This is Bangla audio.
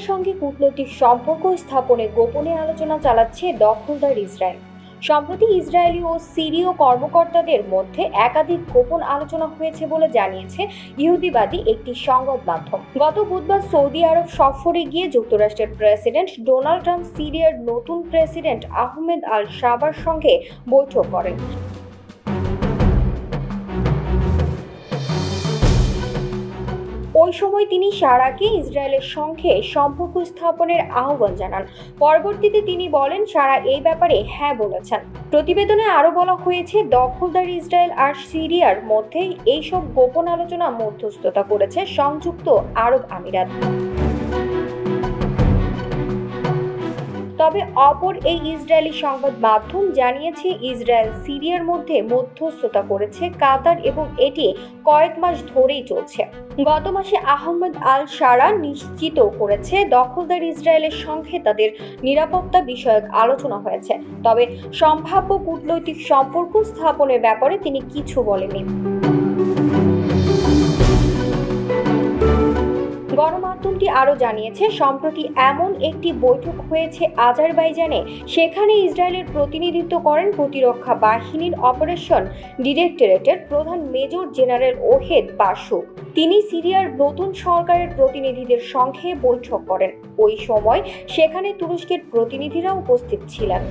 সঙ্গে কূটনৈতিক সম্পর্ক স্থাপনে গোপনে আলোচনা চালাচ্ছে দখলদার ইসরায়েল। সম্প্রতি ইসরায়েলি ও সিরীয় কর্মকর্তাদের মধ্যে একাধিক গোপন আলোচনা হয়েছে বলে জানিয়েছে ইহুদিবাদী একটি সংবাদ মাধ্যম। গত বুধবার সৌদি আরব সফরে গিয়ে যুক্তরাষ্ট্রের প্রেসিডেন্ট ডোনাল্ড ট্রাম্প সিরিয়ার নতুন প্রেসিডেন্ট আহমেদ আল শাবার সঙ্গে বৈঠক করেন। ওই সময় তিনি সারাকে ইসরায়েলের সঙ্গে সম্পর্ক স্থাপনের আহ্বান জানান। পরবর্তীতে তিনি বলেন, সারা এই ব্যাপারে হ্যাঁ বলেছেন। প্রতিবেদনে আরও বলা হয়েছে, দখলদার ইসরায়েল আর সিরিয়ার মধ্যে এইসব গোপন আলোচনা মধ্যস্থতা করেছে সংযুক্ত আরব আমিরাত। তবে অপর এই ইসরায়েলি সংবাদ মাধ্যম জানিয়েছে, ইসরায়েল সিরিয়ার মধ্যে মধ্যস্থতা করেছে কাতার এবং এটি কয়েক মাস ধরেই চলছে। গত মাসে আহমেদ আল শারা নিশ্চিত করেছে দখলদার ইসরায়েলের সঙ্গে তাদের নিরাপত্তা বিষয়ক আলোচনা হয়েছে, তবে সম্ভাব্য কূটনৈতিক সম্পর্ক স্থাপনের ব্যাপারে তিনি কিছু বলেননি। গণমাধ্যমটি আরও জানিয়েছে, সম্প্রতি এমন একটি বৈঠক হয়েছে আজারবাইজানে। সেখানে ইসরায়েলের প্রতিনিধিত্ব করেন প্রতিরক্ষা বাহিনীর অপারেশন ডিরেক্টরেটের প্রধান মেজর জেনারেল ওহেদ বাসুক। তিনি সিরিয়ার নতুন সরকারের প্রতিনিধিদের সঙ্গে বৈঠক করেন। ওই সময় সেখানে তুরস্কের প্রতিনিধিরা উপস্থিত ছিলেন।